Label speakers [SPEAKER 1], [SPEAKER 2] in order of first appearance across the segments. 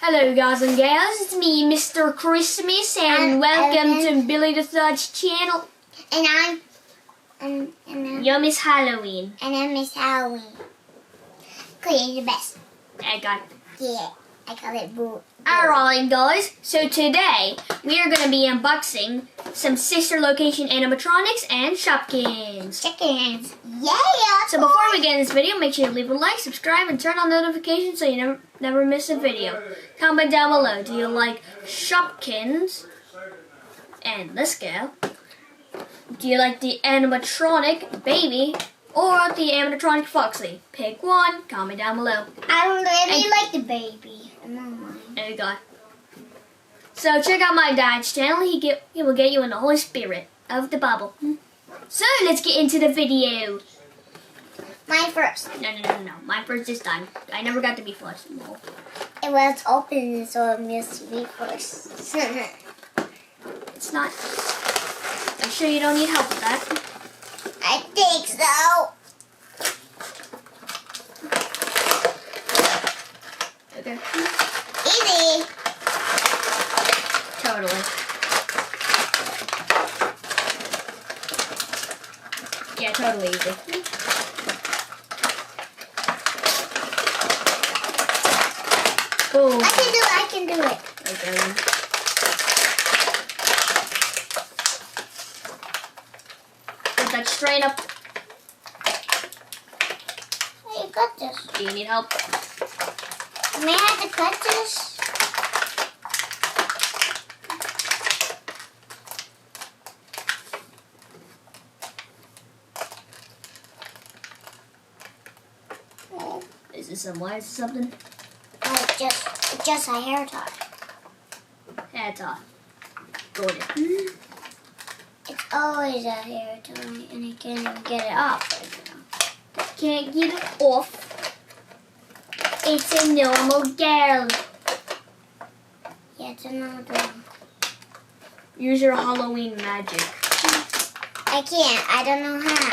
[SPEAKER 1] Hello guys and gals, it's me, Mr. Christmas, and welcome to Billy the Third's channel.
[SPEAKER 2] And I'm
[SPEAKER 1] You're Miss Halloween.
[SPEAKER 2] And I'm Miss Halloween. Cause you're the best.
[SPEAKER 1] I got it.
[SPEAKER 2] Yeah, I call it Boo.
[SPEAKER 1] Alright guys, so today we are going to be unboxing some sister location animatronics and Shopkins.
[SPEAKER 2] Chickens. Yeah!
[SPEAKER 1] So before we get in this video, make sure you leave a like, subscribe, and turn on notifications so you never miss a video. Comment down below, do you like Shopkins and this girl? Do you like the animatronic Baby or the animatronic Foxy? Pick one, comment down below.
[SPEAKER 2] I don't really like the baby.
[SPEAKER 1] There you go. So check out my dad's channel. He will get you in the Holy Spirit of the Bible. So let's get into the video.
[SPEAKER 2] Mine first.
[SPEAKER 1] No. Mine first this time. I never got to be first. No.
[SPEAKER 2] It was open, so it must be first.
[SPEAKER 1] It's not. I'm sure you don't need help with that.
[SPEAKER 2] I think so.
[SPEAKER 1] Okay.
[SPEAKER 2] Easy.
[SPEAKER 1] Totally. Yeah, totally easy. Boom.
[SPEAKER 2] I can do it.
[SPEAKER 1] Okay. Put that straight up.
[SPEAKER 2] Hey, you got this.
[SPEAKER 1] Do you need help?
[SPEAKER 2] May I have to cut this?
[SPEAKER 1] Is this some wires or something?
[SPEAKER 2] Oh, it's just a hair tie.
[SPEAKER 1] Hair tie. Got it.
[SPEAKER 2] It's always a hair tie, and I can't even get it off right now.
[SPEAKER 1] Can't get it off. It's a normal girl.
[SPEAKER 2] Yeah, it's another one.
[SPEAKER 1] Use your Halloween magic.
[SPEAKER 2] I can't. I don't know how.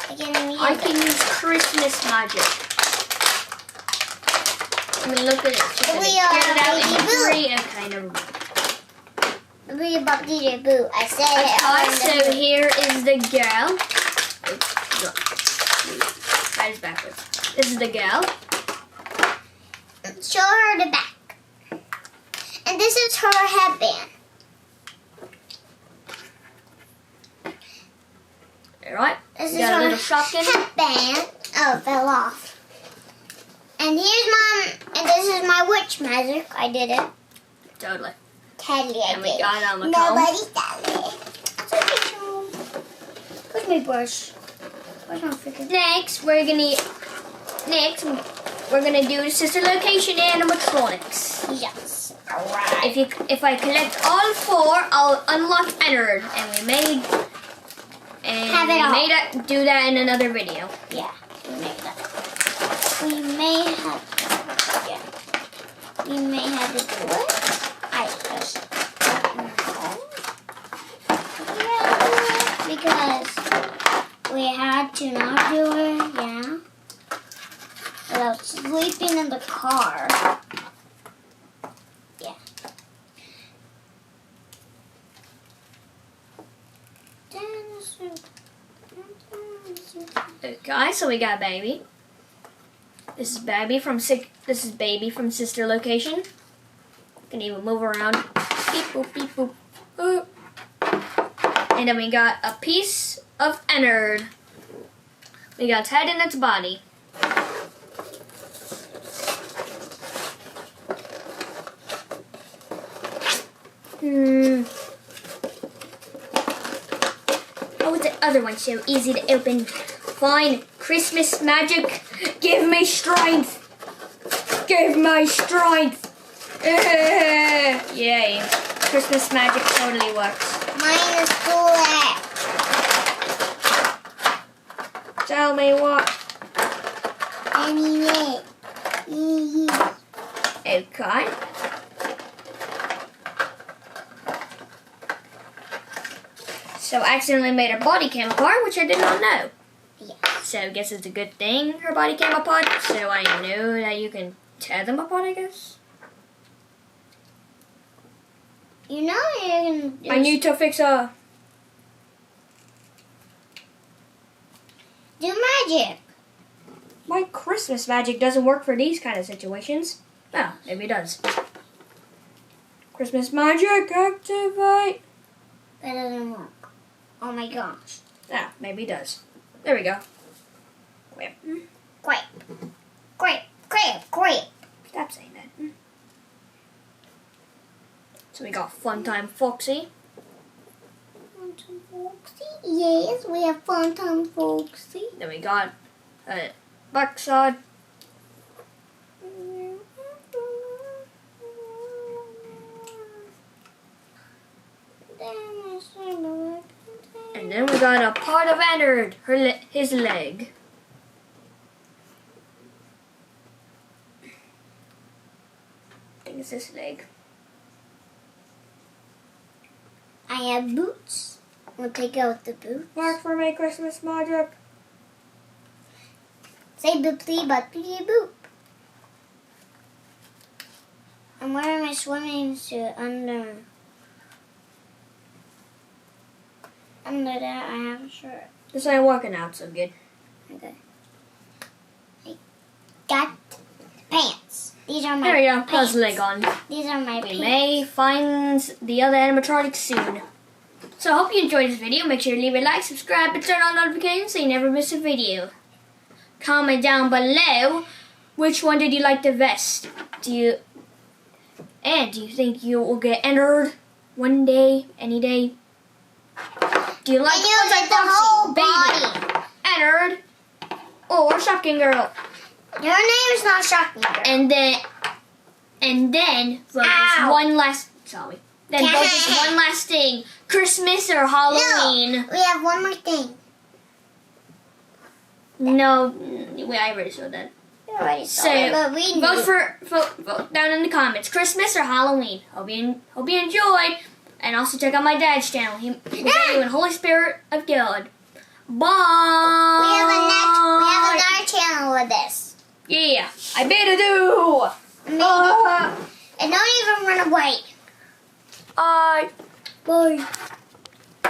[SPEAKER 2] I can't even
[SPEAKER 1] I can use Christmas magic. I mean, look at it. Check it.
[SPEAKER 2] We
[SPEAKER 1] Get
[SPEAKER 2] are
[SPEAKER 1] it out in
[SPEAKER 2] Baby Boo.
[SPEAKER 1] 3. Okay, never mind.
[SPEAKER 2] Boo. I said it.
[SPEAKER 1] Alright, so here is the girl. Right is backwards. This is the girl.
[SPEAKER 2] Show her the back. And this is her headband.
[SPEAKER 1] Alright.
[SPEAKER 2] This is
[SPEAKER 1] Got a
[SPEAKER 2] her
[SPEAKER 1] little Shopkin.
[SPEAKER 2] headband. Oh, it fell off. And here's and this is my witch magic. I did it.
[SPEAKER 1] Totally.
[SPEAKER 2] Totally, I
[SPEAKER 1] And we
[SPEAKER 2] did.
[SPEAKER 1] got on the
[SPEAKER 2] Nobody does it. Where's my brush? Where's my freaking...
[SPEAKER 1] Next, we're gonna do sister location animatronics.
[SPEAKER 2] Yes. Alright.
[SPEAKER 1] If I collect all 4, I'll unlock Ennard, and we may do that in another video.
[SPEAKER 2] Yeah, we may that. We may have to do it. I just don't know. Yeah, because we had to not do it, yeah. Without sleeping in the car. Yeah.
[SPEAKER 1] Okay, so we got Baby. This is Baby from sister location. Can even move around. Beep boop beep boop. Boop. And then we got a piece of Ennard. We got its head and its body. Oh, the other one's so easy to open. Fine, Christmas magic, give me strength. Give me strength. Yay, Christmas magic totally works.
[SPEAKER 2] Mine is black.
[SPEAKER 1] Tell me what.
[SPEAKER 2] Anyway.
[SPEAKER 1] Okay. So I accidentally made her body cam apart, which I did not know.
[SPEAKER 2] Yeah.
[SPEAKER 1] So I guess it's a good thing her body came apart, so I know that you can tear them apart, I guess.
[SPEAKER 2] You know you can.
[SPEAKER 1] I need to fix a.
[SPEAKER 2] Do magic.
[SPEAKER 1] My Christmas magic doesn't work for these kind of situations. Oh, maybe it does. Christmas magic activate.
[SPEAKER 2] That doesn't work. Oh my gosh.
[SPEAKER 1] Ah, maybe it does. There we go. Quip.
[SPEAKER 2] Great. Great. Great. Great.
[SPEAKER 1] Stop saying that. So we got Fun Time Foxy.
[SPEAKER 2] Fun Time Foxy? Yes, we have Fun Time Foxy.
[SPEAKER 1] Then we got Backside. And then we got a part of Ennard, his leg. I think it's his leg.
[SPEAKER 2] I have boots. We'll take out the boots.
[SPEAKER 1] Mark for my Christmas magic.
[SPEAKER 2] Say booply bupply boop. I'm wearing my swimming suit under. Under that, I have a shirt.
[SPEAKER 1] This ain't working out so good.
[SPEAKER 2] Okay. I got pants. These are my
[SPEAKER 1] There we go.
[SPEAKER 2] pants.
[SPEAKER 1] How's the leg on?
[SPEAKER 2] These are my
[SPEAKER 1] We
[SPEAKER 2] pants.
[SPEAKER 1] may find the other animatronics soon. So I hope you enjoyed this video. Make sure to leave a like, subscribe, and turn on notifications so you never miss a video. Comment down below which one did you like the best. Do you think you will get entered one day, any day? Do you like
[SPEAKER 2] And you get the whole body.
[SPEAKER 1] Entered or Shopkin Girl?
[SPEAKER 2] Her name is not Shopkin Girl.
[SPEAKER 1] And then vote this
[SPEAKER 2] Ow.
[SPEAKER 1] one last. Sorry. Then vote this one last thing: Christmas or Halloween.
[SPEAKER 2] No, we have one more thing.
[SPEAKER 1] No, I already said that.
[SPEAKER 2] You already
[SPEAKER 1] So
[SPEAKER 2] saw it, but we
[SPEAKER 1] vote down in the comments: Christmas or Halloween. Hope you enjoyed, and also check out my dad's channel. He will get you in Holy Spirit of God. Bye.
[SPEAKER 2] We have another channel with this.
[SPEAKER 1] Yeah, I better do.
[SPEAKER 2] And don't even run away.
[SPEAKER 1] Bye.